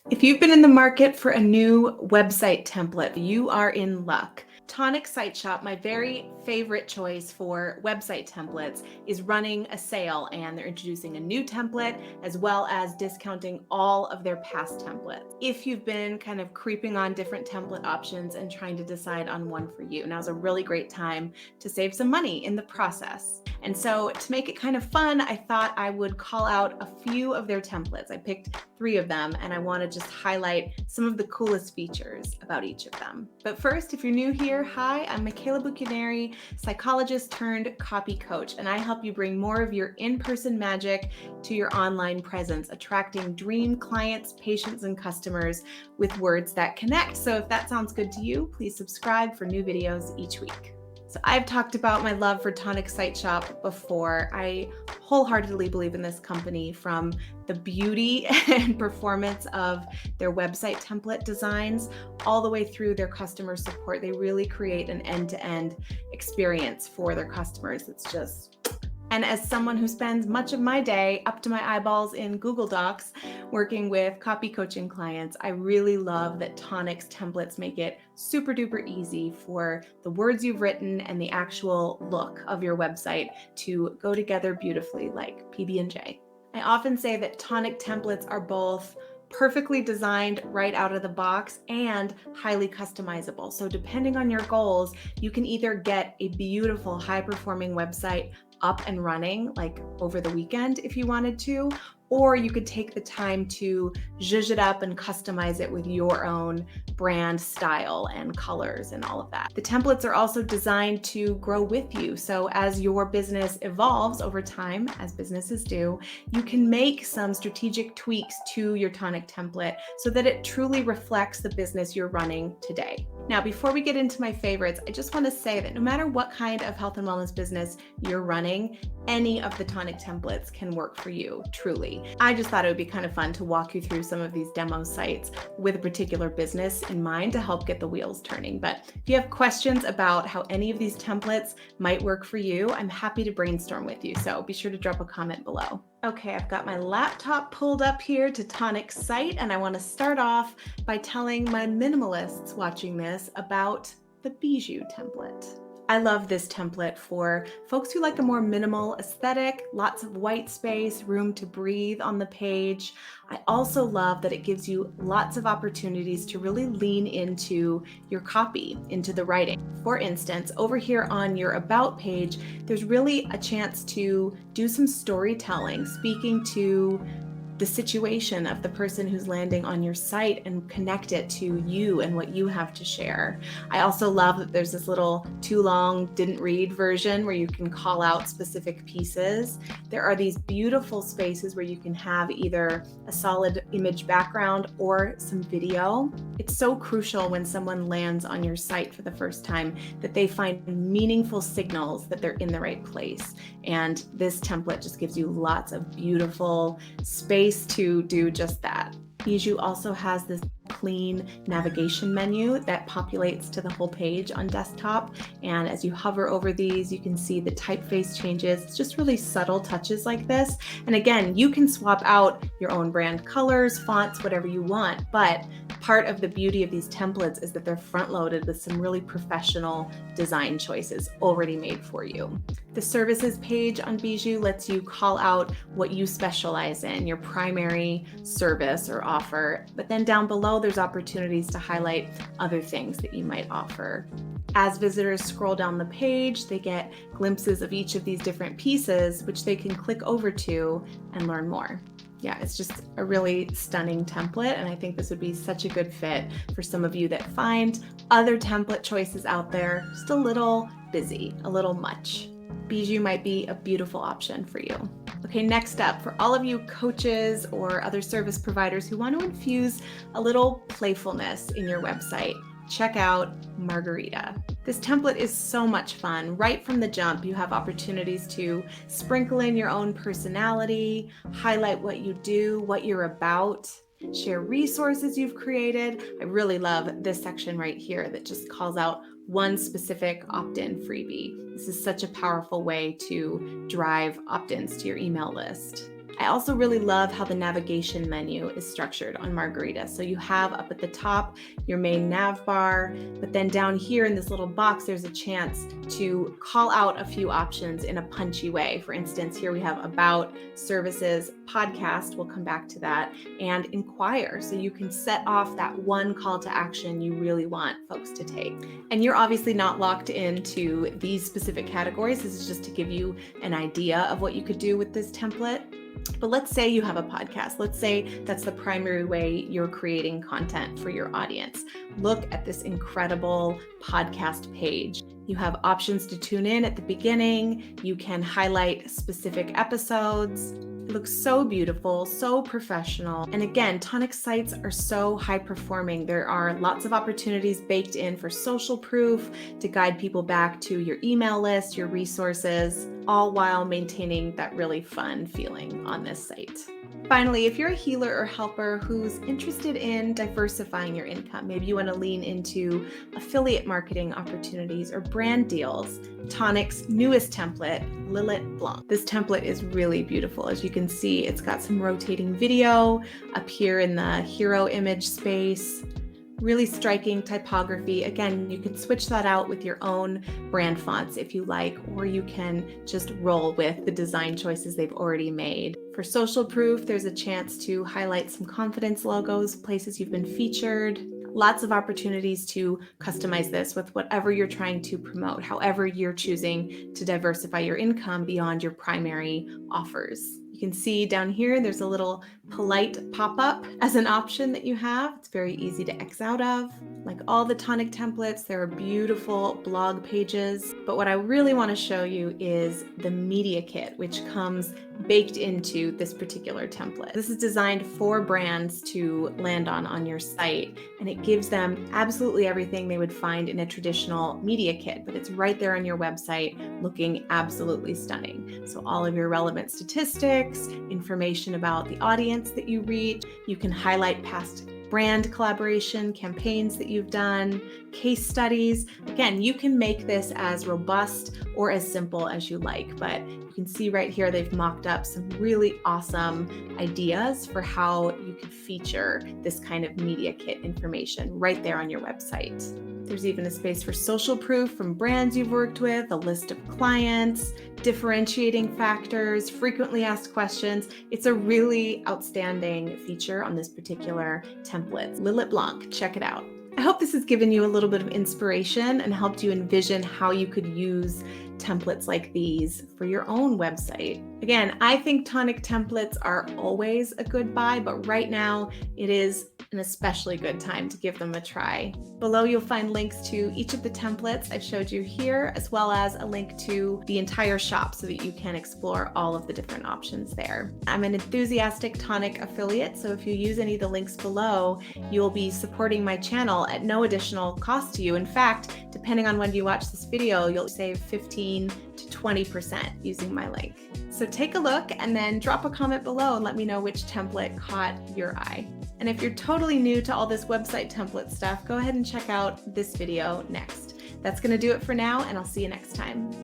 If you've been in the market for a new website template, you are in luck. Tonic Site Shop, my very favorite choice for website templates, is running a sale, and they're introducing a new template as well as discounting all of their past templates. If you've been kind of creeping on different template options and trying to decide on one for you, now's a really great time to save some money in the process. And so to make it kind of fun, I thought I would call out a few of their templates. I picked 3 of them, and I want to just highlight some of the coolest features about each of them. But first, if you're new here, hi, I'm Michaela Bucchianeri, psychologist turned copy coach, and I help you bring more of your in-person magic to your online presence, attracting dream clients, patients, and customers with words that connect. So if that sounds good to you, please subscribe for new videos each week. So I've talked about my love for Tonic Site Shop before. I wholeheartedly believe in this company, from the beauty and performance of their website template designs all the way through their customer support. They really create an end-to-end experience for their customers. It's just... And as someone who spends much of my day up to my eyeballs in Google Docs working with copy coaching clients, I really love that Tonic's templates make it super duper easy for the words you've written and the actual look of your website to go together beautifully like PB&J. I often say that Tonic templates are both perfectly designed right out of the box and highly customizable. So depending on your goals, you can either get a beautiful high-performing website up and running like over the weekend if you wanted to, or you could take the time to zhuzh it up and customize it with your own brand style and colors and all of that. The templates are also designed to grow with you. So as your business evolves over time, as businesses do, you can make some strategic tweaks to your Tonic template so that it truly reflects the business you're running today. Now, before we get into my favorites, I just want to say that no matter what kind of health and wellness business you're running, any of the Tonic templates can work for you, truly. I just thought it would be kind of fun to walk you through some of these demo sites with a particular business in mind to help get the wheels turning. But if you have questions about how any of these templates might work for you, I'm happy to brainstorm with you. So be sure to drop a comment below. Okay, I've got my laptop pulled up here to Tonic's site, and I want to start off by telling my minimalists watching this about the Bijou template. I love this template for folks who like a more minimal aesthetic, lots of white space, room to breathe on the page. I also love that it gives you lots of opportunities to really lean into your copy, into the writing. For instance, over here on your About page, there's really a chance to do some storytelling, speaking to the situation of the person who's landing on your site and connect it to you and what you have to share. I also love that there's this little too long, didn't read version where you can call out specific pieces. There are these beautiful spaces where you can have either a solid image background or some video. It's so crucial when someone lands on your site for the first time that they find meaningful signals that they're in the right place. And this template just gives you lots of beautiful space to do just that. Bijou also has this clean navigation menu that populates to the whole page on desktop. And as you hover over these, you can see the typeface changes. It's just really subtle touches like this. And again, you can swap out your own brand colors, fonts, whatever you want. But part of the beauty of these templates is that they're front loaded with some really professional design choices already made for you. The services page on Bijou lets you call out what you specialize in, your primary service or offer. But then down below, there's opportunities to highlight other things that you might offer. As visitors scroll down the page, they get glimpses of each of these different pieces, which they can click over to and learn more. Yeah, it's just a really stunning template, and I think this would be such a good fit for some of you that find other template choices out there just a little busy, a little much. Bijou might be a beautiful option for you. Okay, next up, for all of you coaches or other service providers who want to infuse a little playfulness in your website, check out Margarita. This template is so much fun. Right from the jump, you have opportunities to sprinkle in your own personality, highlight what you do, what you're about, share resources you've created. I really love this section right here that just calls out one specific opt-in freebie. This is such a powerful way to drive opt-ins to your email list. I also really love how the navigation menu is structured on Margarita. So you have up at the top your main nav bar, but then down here in this little box, there's a chance to call out a few options in a punchy way. For instance, here we have About, Services, Podcast, we'll come back to that, and Inquire. So you can set off that one call to action you really want folks to take. And you're obviously not locked into these specific categories. This is just to give you an idea of what you could do with this template. But let's say you have a podcast. Let's say that's the primary way you're creating content for your audience. Look at this incredible podcast page. You have options to tune in at the beginning. You can highlight specific episodes. It looks so beautiful, so professional. And again, Tonic sites are so high performing. There are lots of opportunities baked in for social proof to guide people back to your email list, your resources, all while maintaining that really fun feeling on this site. Finally, if you're a healer or helper who's interested in diversifying your income, maybe you want to lean into affiliate marketing opportunities or brand deals, Tonic's newest template, Lillet Blanc. This template is really beautiful. As you can see, it's got some rotating video up here in the hero image space. Really striking typography. Again, you can switch that out with your own brand fonts if you like, or you can just roll with the design choices they've already made. For social proof, there's a chance to highlight some confidence logos, places you've been featured. Lots of opportunities to customize this with whatever you're trying to promote, however you're choosing to diversify your income beyond your primary offers. You can see down here, there's a little polite pop-up as an option that you have. It's very easy to X out of. Like all the Tonic templates, there are beautiful blog pages. But what I really want to show you is the media kit, which comes baked into this particular template. This is designed for brands to land on your site, and it gives them absolutely everything they would find in a traditional media kit, but it's right there on your website looking absolutely stunning. So all of your relevant statistics, information about the audience that you reach, you can highlight past brand collaboration campaigns that you've done, case studies. Again, you can make this as robust or as simple as you like, but you can see right here they've mocked up some really awesome ideas for how you could feature this kind of media kit information right there on your website. There's even a space for social proof from brands you've worked with, a list of clients, differentiating factors, frequently asked questions. It's a really outstanding feature on this particular template. Lillet Blanc, check it out. I hope this has given you a little bit of inspiration and helped you envision how you could use templates like these for your own website. Again, I think Tonic templates are always a good buy, but right now it is an especially good time to give them a try. Below you'll find links to each of the templates I've showed you here, as well as a link to the entire shop so that you can explore all of the different options there. I'm an enthusiastic Tonic affiliate, so if you use any of the links below, you'll be supporting my channel at no additional cost to you. In fact, depending on when you watch this video, you'll save 15 to 20% using my link. So take a look and then drop a comment below and let me know which template caught your eye. And if you're totally new to all this website template stuff, go ahead and check out this video next. That's going to do it for now, and I'll see you next time.